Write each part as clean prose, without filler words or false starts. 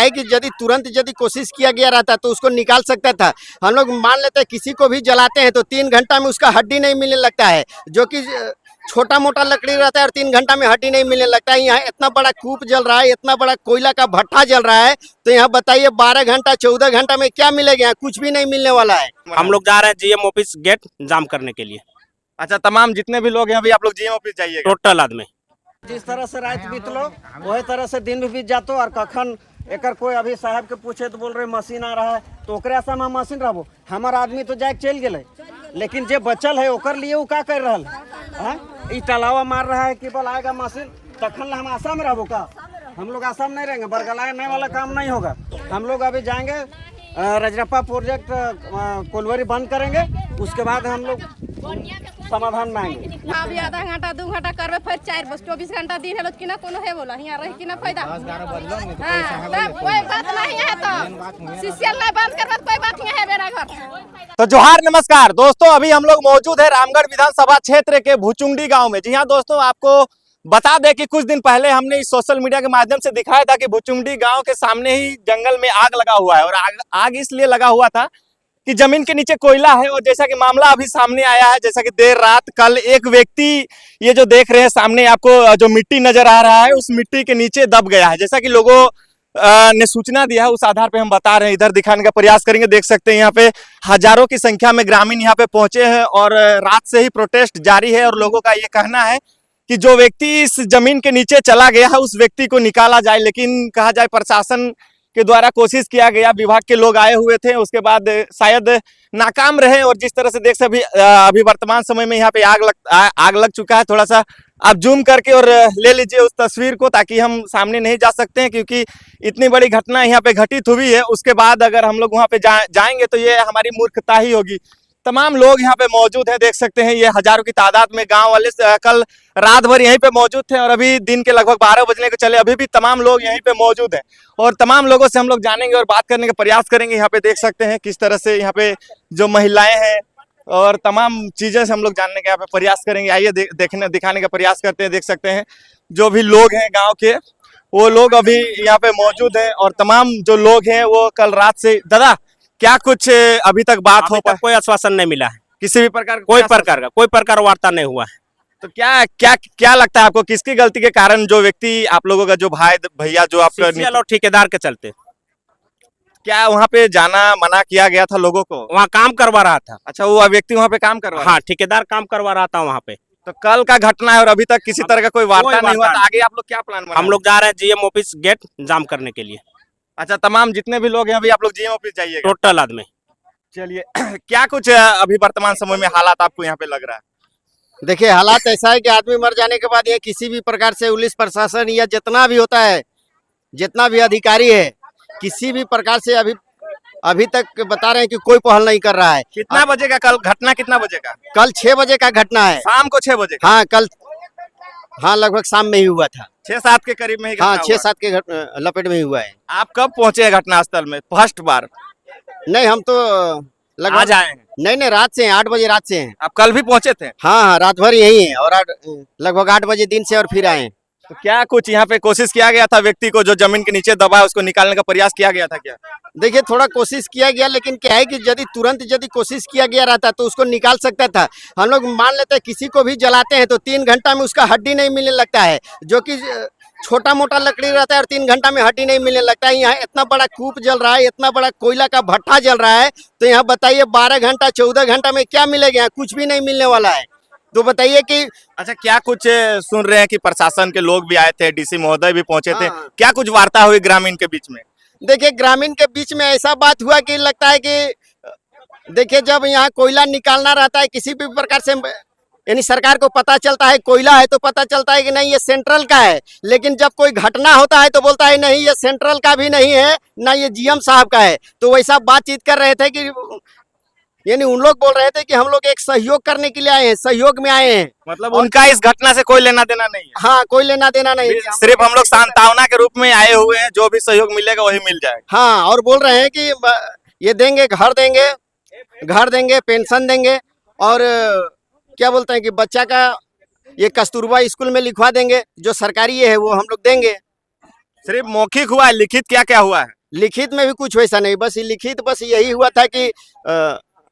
है कि यदि तुरंत यदि कोशिश किया गया रहता तो उसको निकाल सकता था। हम लोग मान लेते हैं किसी को भी जलाते हैं तो 3 घंटा में उसका हड्डी नहीं मिलने लगता है, जो कि छोटा मोटा लकड़ी रहता है और 3 घंटा में हड्डी नहीं मिलने लगता है। यहाँ इतना बड़ा कूप जल रहा है, इतना बड़ा कोयला का भट्ठा जल रहा है, तो यहाँ बताइए 12 घंटा 14 घंटा में क्या मिलेगा? यहाँ कुछ भी नहीं मिलने वाला है। हम लोग जा रहे हैं जीएम ऑफिस गेट जाम करने के लिए। अच्छा, तमाम जितने भी लोग हैं अभी आप लोग जीएम ऑफिस जाइएगा? टोटल आदमी जिस तरह से रात बीतलो वही तरह से दिन भी बीत जातो। और कखन एकर कोई अभी साहब के पूछे तो बोल रहे मशीन आ रहा है, तो ओकरे आशा में मशीन रहबो। हमार आदमी तो जाके चल गए, लेकिन जे बचल है ओकर लिए वो का कर रहा है? ई टलावा मार रहा है कि बल आएगा मशीन, तखन हम आशा में रहबो का? हम लोग आशा में नहीं रहेंगे, बरगलाने वाला काम नहीं होगा। हम लोग अभी जाएंगे रजरप्पा प्रोजेक्ट कोलवरी बंद करेंगे, उसके बाद हम लोग समाधान मांगेंगे। अभी आधा घंटा 2 घंटा करबे, फिर 24 घंटा दिन है कि ना कोनो है बोला यहाँ रह कि ना फायदा। हाँ, तब कोई बात नहीं है, तो सीसीएल नहीं बंद करबे कोई बात नहीं है मेरा घर। तो जोहार नमस्कार दोस्तों, अभी हम लोग मौजूद है रामगढ़ विधानसभा क्षेत्र के भुचुंडी गांव में। जी हाँ दोस्तों, आपको बता दें कि कुछ दिन पहले हमने इस सोशल मीडिया के माध्यम से दिखाया था कि भुचुंडी गांव के सामने ही जंगल में आग लगा हुआ है। और आग इसलिए लगा हुआ था कि जमीन के नीचे कोयला है। और जैसा कि मामला अभी सामने आया है, जैसा कि देर रात कल एक व्यक्ति, ये जो देख रहे हैं सामने आपको जो मिट्टी नजर आ रहा है, उस मिट्टी के नीचे दब गया है। जैसा कि लोगों ने सूचना दिया है, उस आधार पे हम बता रहे हैं, इधर दिखाने का प्रयास करेंगे। देख सकते हैं यहाँ पे हजारों की संख्या में ग्रामीण यहाँ पे पहुंचे हैं और रात से ही प्रोटेस्ट जारी है। और लोगों का ये कहना है कि जो व्यक्ति इस जमीन के नीचे चला गया है उस व्यक्ति को निकाला जाए। लेकिन कहा जाए प्रशासन के द्वारा कोशिश किया गया, विभाग के लोग आए हुए थे, उसके बाद शायद नाकाम रहे। और जिस तरह से देख सकते अभी वर्तमान समय में यहाँ पे आग लग चुका है। थोड़ा सा आप जूम करके और ले लीजिए उस तस्वीर को, ताकि हम सामने नहीं जा सकते हैं, क्योंकि इतनी बड़ी घटना यहाँ पे घटित हुई है। उसके बाद अगर हम लोग वहाँ पे जाएंगे तो ये हमारी मूर्खता ही होगी। तमाम लोग यहाँ पे मौजूद हैं, देख सकते हैं ये हजारों की तादाद में गांव वाले कल रात भर यहीं पे मौजूद थे और अभी दिन के लगभग 12 बजने के चले अभी भी तमाम लोग यहीं पे मौजूद हैं। और तमाम लोगों से हम लोग जानेंगे और बात करने का प्रयास करेंगे। यहाँ पे देख सकते हैं किस तरह से यहाँ पे जो महिलाएं हैं और तमाम चीजें से हम लोग जानने का यहाँ पे प्रयास करेंगे। आइए दिखाने का प्रयास करते हैं। देख सकते हैं जो भी लोग हैं गाँव के, वो लोग अभी यहाँ पे मौजूद है। और तमाम जो लोग हैं वो कल रात से, दादा क्या कुछ अभी तक बात हो पाई? कोई आश्वासन नहीं मिला है, किसी भी प्रकार कोई प्रकार वार्ता नहीं हुआ है। तो क्या लगता है आपको, किसकी गलती के कारण जो व्यक्ति आप लोगों का जो भैया जो आपका और ठेकेदार के चलते क्या वहाँ पे जाना मना किया गया था लोगों को? वहाँ काम करवा रहा था। अच्छा, वो व्यक्ति वहाँ पे काम करवा रहा? हाँ, ठेकेदार काम करवा रहा था वहाँ पे। तो कल का घटना है और अभी तक किसी तरह का कोई वार्ता नहीं हुआ। आगे आप लोग क्या प्लान बना? हम लोग जा रहे हैं जीएम ऑफिस गेट जाम करने के लिए। अच्छा, तमाम जितने भी लोग हैं अभी आप लोग जीएम ऑफिस जाइएगा? टोटल आदमी। चलिए क्या कुछ अभी वर्तमान समय में हालात आपको यहाँ पे लग रहा है? देखिए, हालात ऐसा है कि आदमी मर जाने के बाद ये किसी भी प्रकार से पुलिस प्रशासन या जितना भी होता है, जितना भी अधिकारी है, किसी भी प्रकार से अभी तक बता रहे हैं कि कोई पहल नहीं कर रहा है। कितना बजे का कल घटना, कितना बजे का? कल 6 बजे का घटना है, शाम को 6 बजे? हाँ कल, हाँ लगभग शाम में ही हुआ था, 6-7 के करीब में ही। हाँ 6-7 के लपेट में ही हुआ है। आप कब पहुंचे घटनास्थल में फर्स्ट बार? नहीं, हम तो लगभग आज आए हैं? नहीं, रात से हैं, 8 बजे रात से हैं। आप कल भी पहुंचे थे? हाँ, रात भर यही है और लगभग 8 बजे दिन से और फिर आए हैं। तो क्या कुछ यहाँ पे कोशिश किया गया था, व्यक्ति को जो जमीन के नीचे दबा है उसको निकालने का प्रयास किया गया था क्या? देखिए, थोड़ा कोशिश किया गया, लेकिन क्या है कि यदि कोशिश किया गया रहता तो उसको निकाल सकता था। हम लोग मान लेते हैं किसी को भी जलाते हैं तो 3 घंटा में उसका हड्डी नहीं मिलने लगता है, जो कि छोटा मोटा लकड़ी रहता है और 3 घंटा में हड्डी नहीं मिलने लगता है। यहाँ इतना बड़ा कूप जल रहा है, इतना बड़ा कोयला का भट्ठा जल रहा है, तो यहाँ बताइए 12 घंटा 14 घंटा में क्या मिलेगा? यहाँ कुछ भी नहीं मिलने वाला है। तो बताइए कि अच्छा, क्या कुछ सुन रहे हैं कि प्रशासन के लोग भी आए थे, डीसी महोदय भी पहुंचे थे, हाँ। क्या कुछ वार्ता हुई ग्रामीण के बीच में? देखिए, ग्रामीण के बीच में ऐसा बात हुआ कि लगता है कि देखिए, जब यहाँ कोयला निकालना रहता है किसी भी प्रकार से, यानी सरकार को पता चलता है कोयला है तो पता चलता है कि नहीं ये सेंट्रल का है, लेकिन जब कोई घटना होता है तो बोलता है नहीं ये सेंट्रल का भी नहीं है, ना ये जीएम साहब का है। तो वैसा बातचीत कर रहे थे कि यानी उन लोग बोल रहे थे कि हम लोग एक सहयोग करने के लिए आए हैं, सहयोग में आए हैं। मतलब उनका इस घटना से कोई लेना देना नहीं है? हाँ, कोई लेना देना नहीं, सिर्फ हम लोग सांत्वना के रूप में आए हुए हैं, जो भी सहयोग मिलेगा वही मिल जाएगा। हाँ, और बोल रहे हैं कि ये देंगे, घर देंगे, पेंशन देंगे, और क्या बोलते हैं कि बच्चा का ये कस्तूरबा स्कूल में लिखवा देंगे, जो सरकारी ये है वो हम लोग देंगे। सिर्फ मौखिक हुआ है, लिखित क्या क्या हुआ है? लिखित में भी कुछ वैसा नहीं, बस लिखित बस यही हुआ था कि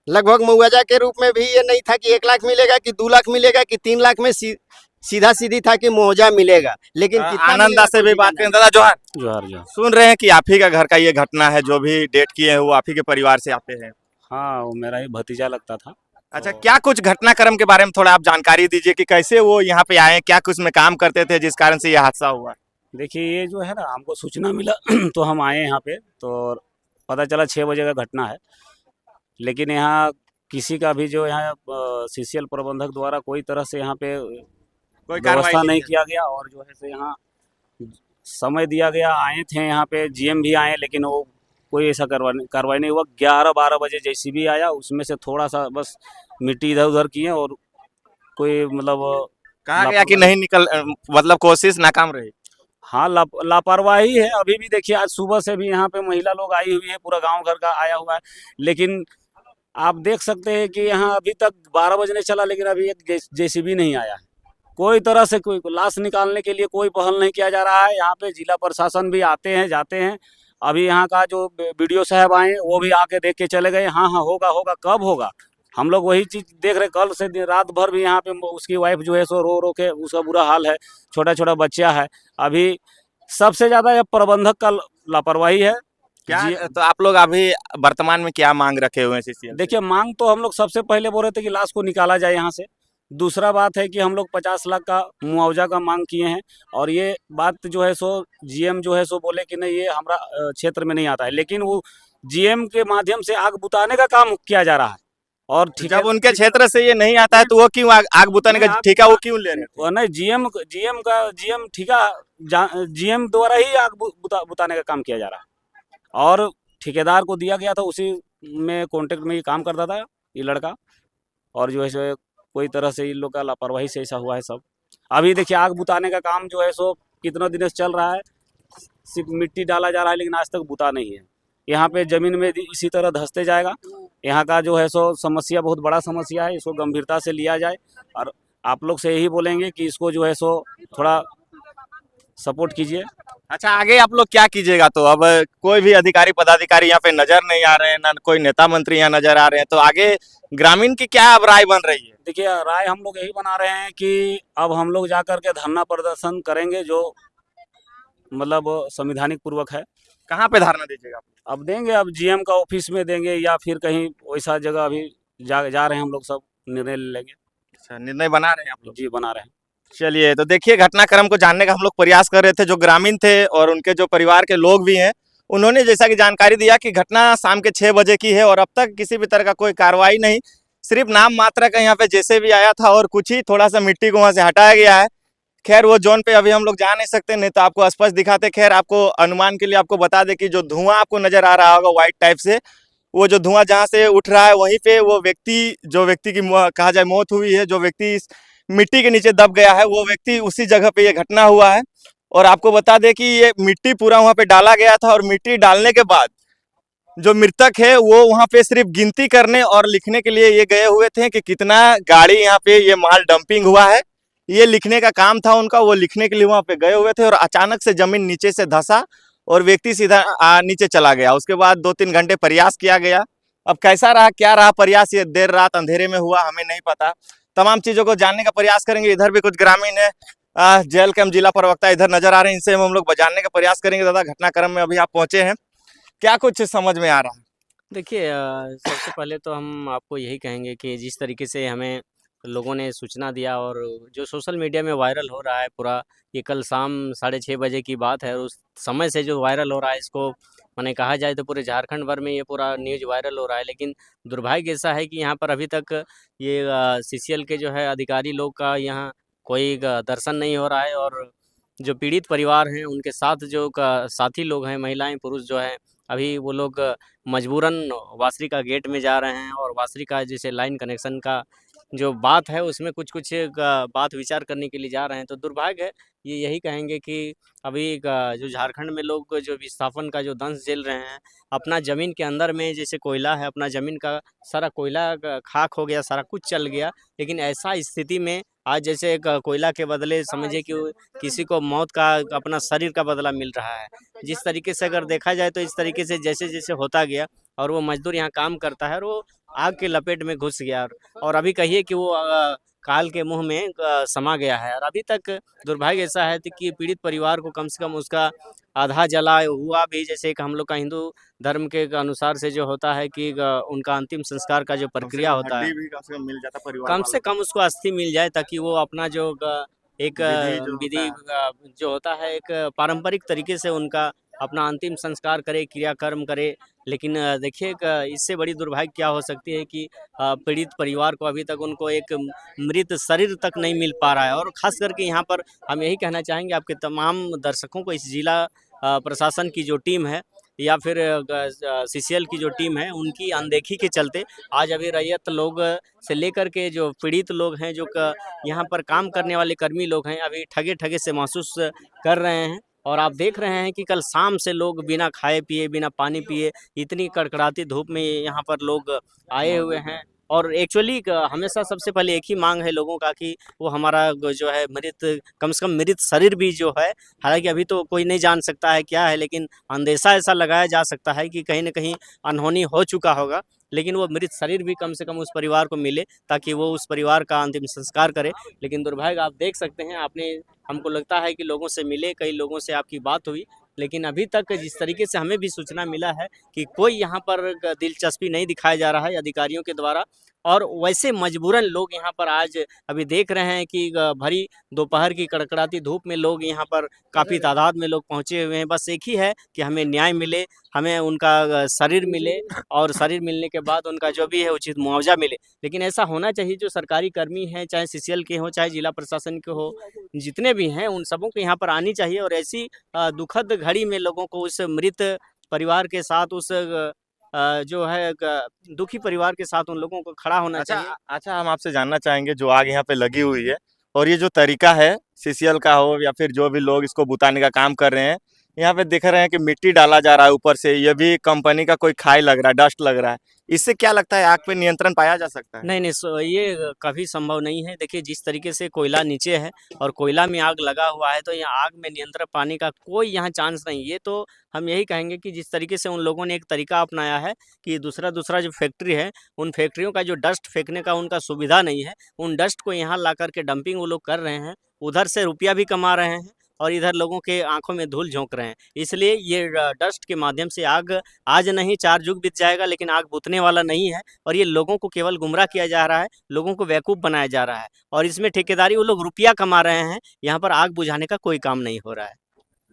लगभग मुआवजा के रूप में भी ये नहीं था कि 1 लाख मिलेगा कि 2 लाख मिलेगा कि 3 लाख में सीधा सीधी था कि मुआवजा मिलेगा, लेकिन कितना आनंदा मिलेगा से भी कोई बात नहीं करें। दादा जोहार, जोहार जोहार। सुन रहे हैं कि आप ही का घर का ये घटना है, जो भी डेट किए हैं वो आप ही के परिवार से आते हैं। हाँ, वो मेरा ही भतीजा लगता था। अच्छा, क्या कुछ घटनाक्रम के बारे में थोड़ा आप जानकारी दीजिए कि कैसे वो यहाँ पे आए, क्या कुछ में काम करते थे जिस कारण से ये हादसा हुआ? देखिए, ये जो है ना, हमको सूचना मिला तो हम आए यहाँ पे, तो पता चला 6 बजे का घटना है। लेकिन यहाँ किसी का भी जो यहाँ सीसीएल प्रबंधक द्वारा कोई तरह से यहाँ पे कोई कार्रवाई व्यवस्था नहीं की? किया गया, और जो है से यहाँ समय दिया गया, आए थे यहाँ पे, जीएम भी आए, लेकिन वो कोई ऐसा कार्रवाई नहीं हुआ। 11-12 बजे जेसीबी आया, उसमें से थोड़ा सा बस मिट्टी इधर उधर किए, और कोई मतलब कहा गया कि नहीं निकल, मतलब कोशिश नाकाम रही। हाँ, लापरवाही है। अभी भी देखिए, आज सुबह से भी यहाँ पे महिला लोग आई हुई है, पूरा गांव घर का आया हुआ है, लेकिन आप देख सकते हैं कि यहाँ अभी तक 12 बजने चला, लेकिन अभी एक जेसीबी नहीं आया है। कोई तरह से कोई लाश निकालने के लिए कोई पहल नहीं किया जा रहा है। यहाँ पे जिला प्रशासन भी आते हैं जाते हैं। अभी यहाँ का जो बीडीओ साहब आए, वो भी आके देख के चले गए। हाँ हाँ, होगा होगा, कब होगा? हम लोग वही चीज देख रहे। कल से रात भर भी यहाँ पे उसकी वाइफ जो है सो रो रो के, उसका बुरा हाल है, छोटा छोटा बच्चा है। अभी सबसे ज्यादा ये प्रबंधक का लापरवाही है। क्या तो आप लोग अभी वर्तमान में क्या मांग रखे हुए हैं सीसीएल? देखिए, मांग तो हम लोग सबसे पहले बोल रहे थे कि लाश को निकाला जाए यहाँ से। दूसरा बात है कि हम लोग 50 लाख का मुआवजा का मांग किए हैं, और ये बात जो है सो जीएम जो है सो बोले कि नहीं, ये हमारा क्षेत्र में नहीं आता है, लेकिन वो जीएम के माध्यम से आग बुताने का काम किया जा रहा है। और जब उनके क्षेत्र से ये नहीं आता है तो वो क्यों आग बुताने का ठेका वो क्यों ले रहे हैं? वो नहीं, जीएम ठेका, जीएम द्वारा ही आग बुताने का काम किया जा रहा है, और ठेकेदार को दिया गया था, उसी में कॉन्ट्रैक्ट में ये काम करता था ये लड़का। और जो है सो कोई तरह से इन लोग का लापरवाही से ऐसा हुआ है सब। अभी देखिए, आग बुताने का काम जो है सो कितना दिनों से चल रहा है, सिर्फ मिट्टी डाला जा रहा है, लेकिन आज तक बुता नहीं है। यहाँ पे जमीन में इसी तरह धंसते जाएगा। यहाँ का जो है सो समस्या बहुत बड़ा समस्या है, इसको गंभीरता से लिया जाए, और आप लोग से यही बोलेंगे कि इसको जो है सो थोड़ा सपोर्ट कीजिए। अच्छा, आगे आप लोग क्या कीजिएगा? तो अब कोई भी अधिकारी पदाधिकारी यहाँ पे नजर नहीं आ रहे हैं, ना कोई नेता मंत्री यहाँ नजर आ रहे हैं, तो आगे ग्रामीण की क्या अब राय बन रही है? देखिए, राय हम लोग यही बना रहे हैं कि अब हम लोग जाकर के धरना प्रदर्शन करेंगे, जो मतलब संवैधानिक पूर्वक है। कहाँ पे धरना दीजिएगा? अब देंगे, अब जीएम का ऑफिस में देंगे, या फिर कहीं वैसा जगह अभी जा रहे हैं हम लोग, सब निर्णय ले लेंगे। अच्छा, निर्णय बना रहे हैं आप लोग? जी, बना रहे हैं। चलिए, तो देखिए, घटनाक्रम को जानने का हम लोग प्रयास कर रहे थे, जो ग्रामीण थे और उनके जो परिवार के लोग भी हैं, उन्होंने जैसा कि जानकारी दिया कि घटना शाम के 6 बजे की है, और अब तक किसी भी तरह का कोई कार्रवाई नहीं, सिर्फ नाम मात्रा का यहाँ पे जैसे भी आया था, और कुछ ही थोड़ा सा मिट्टी को वहां से हटाया गया है। खैर, वो जोन पे अभी हम लोग जा नहीं सकते, नहीं तो आपको स्पष्ट दिखाते। खैर, आपको अनुमान के लिए आपको बता दें कि जो धुआं आपको नजर आ रहा होगा व्हाइट टाइप से, वो जो धुआं जहाँ से उठ रहा है, वहीं पे वो व्यक्ति, जो व्यक्ति की कहा जाए मौत हुई है, जो व्यक्ति मिट्टी के नीचे दब गया है, वो व्यक्ति उसी जगह पे ये घटना हुआ है। और आपको बता दें कि ये मिट्टी पूरा वहां पे डाला गया था, और मिट्टी डालने के बाद जो मृतक है वो वहां पे सिर्फ गिनती करने और लिखने के लिए ये गए हुए थे कि कितना गाड़ी यहाँ पे ये माल डंपिंग हुआ है, ये लिखने का काम था उनका। वो लिखने के लिए वहां पे गए हुए थे, और अचानक से जमीन नीचे से धंसा और व्यक्ति सीधा नीचे चला गया। उसके बाद 2-3 घंटे प्रयास किया गया। अब कैसा रहा, क्या रहा प्रयास, ये देर रात अंधेरे में हुआ, हमें नहीं पता। तमाम चीजों को जानने का प्रयास करेंगे। इधर भी कुछ ग्रामीण है, जेल के हम जिला प्रवक्ता इधर नजर आ रहे हैं, इनसे हम लोग जानने का प्रयास करेंगे। दादा, घटनाक्रम में अभी आप पहुंचे हैं, क्या कुछ समझ में आ रहा है? देखिए, सबसे पहले तो हम आपको यही कहेंगे कि जिस तरीके से हमें लोगों ने सूचना दिया, और जो सोशल मीडिया में वायरल हो रहा है पूरा, ये कल शाम 6:30 बजे की बात है, और उस समय से जो वायरल हो रहा है, इसको माने कहा जाए तो पूरे झारखंड भर में ये पूरा न्यूज़ वायरल हो रहा है। लेकिन दुर्भाग्य ऐसा है कि यहाँ पर अभी तक ये सीसीएल के जो है अधिकारी लोग का यहाँ कोई दर्शन नहीं हो रहा है, और जो पीड़ित परिवार हैं उनके साथ जो साथी लोग हैं, महिलाएं पुरुष जो हैं, अभी वो लोग मजबूरन वासरी का गेट में जा रहे हैं, और वासरी का जैसे लाइन कनेक्शन का जो बात है उसमें कुछ-कुछ बात विचार करने के लिए जा रहे हैं। तो दुर्भाग्य है, ये यही कहेंगे कि अभी जो झारखंड में लोग जो विस्थापन का जो दंश झेल रहे हैं, अपना ज़मीन के अंदर में जैसे कोयला है, अपना ज़मीन का सारा कोयला खाक हो गया, सारा कुछ चल गया। लेकिन ऐसा स्थिति में आज जैसे एक कोयला के बदले समझिए कि किसी को मौत का अपना शरीर का बदला मिल रहा है। जिस तरीके से अगर देखा जाए तो इस तरीके से जैसे-जैसे होता गया और वो मज़दूर यहाँ काम करता है और वो आग के लपेट में घुस गया और अभी कहिए कि वो काल के मुँह में समा गया है और अभी तक दुर्भाग्य ऐसा है कि पीड़ित परिवार को कम से कम उसका आधा जला हुआ भी जैसे एक हम लोग का हिंदू धर्म के अनुसार से जो होता है कि उनका अंतिम संस्कार का जो प्रक्रिया होता है, हड्डी भी कम से कम मिल जाता परिवार कम वालों से कम उसको अस्थि मिल जाए ताकि वो अपना जो एक विधि जो जो होता है एक पारंपरिक तरीके से उनका अपना अंतिम संस्कार करे, क्रियाकर्म करे। लेकिन देखिए इससे बड़ी दुर्भाग्य क्या हो सकती है कि पीड़ित परिवार को अभी तक उनको एक मृत शरीर तक नहीं मिल पा रहा है और ख़ास करके यहाँ पर हम यही कहना चाहेंगे आपके तमाम दर्शकों को, इस जिला प्रशासन की जो टीम है या फिर सीसीएल की जो टीम है उनकी अनदेखी के चलते आज अभी रैयत लोग से लेकर के जो पीड़ित लोग हैं, जो यहाँ पर काम करने वाले कर्मी लोग हैं, अभी ठगे-ठगे से महसूस कर रहे हैं। और आप देख रहे हैं कि कल शाम से लोग बिना खाए पिए, बिना पानी पिए, इतनी कड़कड़ाती धूप में यहाँ पर लोग आए हुए हैं। और एक्चुअली हमेशा सबसे पहले एक ही मांग है लोगों का कि वो हमारा जो है कम से कम मृत शरीर भी जो है, हालांकि अभी तो कोई नहीं जान सकता है क्या है, लेकिन अंदेशा ऐसा लगाया जा सकता है कि कहीं न कहीं अनहोनी हो चुका होगा। लेकिन वो मृत शरीर भी कम से कम उस परिवार को मिले ताकि वो उस परिवार का अंतिम संस्कार करे। लेकिन दुर्भाग्य आप देख सकते हैं, आपने हमको लगता है कि लोगों से मिले, कई लोगों से आपकी बात हुई, लेकिन अभी तक जिस तरीके से हमें भी सूचना मिला है कि कोई यहाँ पर दिलचस्पी नहीं दिखाया जा रहा है अधिकारियों के द्वारा और वैसे मजबूरन लोग यहाँ पर आज अभी देख रहे हैं कि भरी दोपहर की कड़कड़ाती धूप में लोग यहाँ पर काफ़ी तादाद में लोग पहुँचे हुए हैं। बस एक ही है कि हमें न्याय मिले, हमें उनका शरीर मिले और शरीर मिलने के बाद उनका जो भी है उचित मुआवजा मिले। लेकिन ऐसा होना चाहिए, जो सरकारी कर्मी हैं, चाहे सीसीएल के हों, चाहे जिला प्रशासन के हो, जितने भी हैं उन सबों को यहाँ पर आनी चाहिए और ऐसी दुखद घड़ी में लोगों को उस मृत परिवार के साथ उस जो है दुखी परिवार के साथ उन लोगों को खड़ा होना चाहिए। अच्छा, हम आपसे जानना चाहेंगे, जो आग यहाँ पे लगी हुई है और ये जो तरीका है सीसीएल का हो या फिर जो भी लोग इसको बुताने का काम कर रहे हैं, यहाँ पे दिख रहे हैं कि मिट्टी डाला जा रहा है ऊपर से, ये भी कंपनी का कोई खाई लग रहा है, डस्ट लग रहा है। इससे क्या लगता है आग पे नियंत्रण पाया जा सकता है? नहीं, ये कभी संभव नहीं है। देखिए जिस तरीके से कोयला नीचे है और कोयला में आग लगा हुआ है, तो यहाँ आग में नियंत्रण पाने का कोई यहाँ चांस नहीं। ये तो हम यही कहेंगे कि जिस तरीके से उन लोगों ने एक तरीका अपनाया है कि दूसरा जो फैक्ट्री है, उन फैक्ट्रियों का जो डस्ट फेंकने का उनका सुविधा नहीं है, उन डस्ट को यहाँ ला कर के डंपिंग वो लोग कर रहे हैं, उधर से रुपया भी कमा रहे हैं और इधर लोगों के आंखों में धूल झोंक रहे हैं। इसलिए ये डस्ट के माध्यम से आग आज नहीं 4 युग बीत जाएगा, लेकिन आग बुझने वाला नहीं है और ये लोगों को केवल गुमराह किया जा रहा है, लोगों को बेवकूफ़ बनाया जा रहा है और इसमें ठेकेदारी वो लोग रुपया कमा रहे हैं, यहाँ पर आग बुझाने का कोई काम नहीं हो रहा है।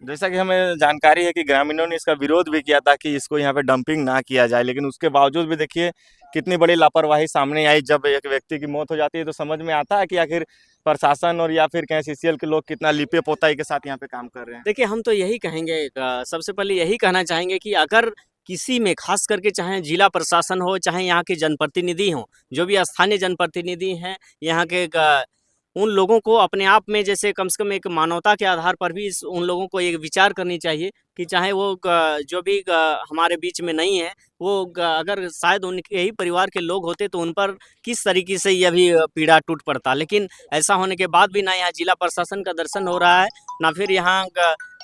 जैसा कि हमें जानकारी है कि ग्रामीणों ने इसका विरोध भी किया था कि इसको यहाँ पे डंपिंग ना किया जाए, लेकिन उसके बावजूद भी देखिए कितनी बड़ी लापरवाही सामने आई। जब एक व्यक्ति की मौत हो जाती है तो समझ में आता है कि आखिर प्रशासन और या फिर कहीं सीसीएल के लोग कितना लिपे पोताई के साथ यहाँ पे काम कर रहे हैं। देखिए हम तो यही कहेंगे, सबसे पहले यही कहना चाहेंगे कि अगर किसी में खास करके चाहे जिला प्रशासन हो, चाहे यहाँ के जनप्रतिनिधि हों, जो भी स्थानीय जनप्रतिनिधि हैं यहाँ के, उन लोगों को अपने आप में जैसे कम से कम एक मानवता के आधार पर भी उन लोगों को एक विचार करनी चाहिए कि चाहे वो जो भी हमारे बीच में नहीं है, वो अगर शायद उनके ही परिवार के लोग होते तो उन पर किस तरीके से यह भी पीड़ा टूट पड़ता। लेकिन ऐसा होने के बाद भी ना यहाँ जिला प्रशासन का दर्शन हो रहा है, ना फिर यहाँ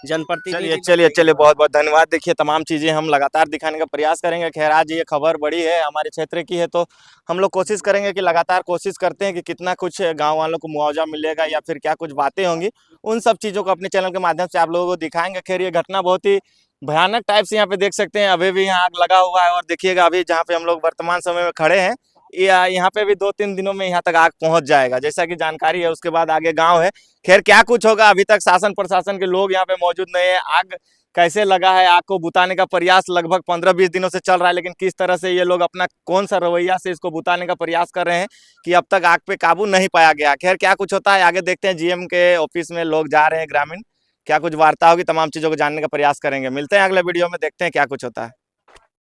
जनप्रतिनिधि। चलिए बहुत बहुत धन्यवाद। देखिए तमाम चीज़ें हम लगातार दिखाने का प्रयास करेंगे। खैर आज ये खबर बड़ी है, हमारे क्षेत्र की है, तो हम लोग कोशिश करेंगे कि लगातार कोशिश करते हैं कि कितना कुछ गांव वालों को मुआवजा मिलेगा या फिर क्या कुछ बातें होंगी, उन सब चीज़ों को अपने चैनल के माध्यम से आप लोगों को दिखाएंगे। खैर ये घटना बहुत ही भयानक टाइप से यहाँ पे देख सकते हैं, अभी भी यहाँ आग लगा हुआ है और देखिएगा अभी जहाँ पे हम लोग वर्तमान समय में खड़े हैं, यहाँ पे भी 2-3 दिनों में यहाँ तक आग पहुँच जाएगा, जैसा कि जानकारी है। उसके बाद आगे गाँव है। खैर क्या कुछ होगा, अभी तक शासन प्रशासन के लोग यहाँ पे मौजूद नहीं है। आग कैसे लगा है, आग को बुताने का प्रयास लगभग 15-20 दिनों से चल रहा है, लेकिन किस तरह से ये लोग अपना कौन सा रवैया से इसको बुताने का प्रयास कर रहे हैं कि अब तक आग पे काबू नहीं पाया गया। खैर क्या कुछ होता है आगे देखते हैं। जीएम के ऑफिस में लोग जा रहे हैं, ग्रामीण, क्या कुछ वार्ता होगी, तमाम चीज़ों को जानने का प्रयास करेंगे। मिलते हैं अगले वीडियो में, देखते हैं क्या कुछ होता है।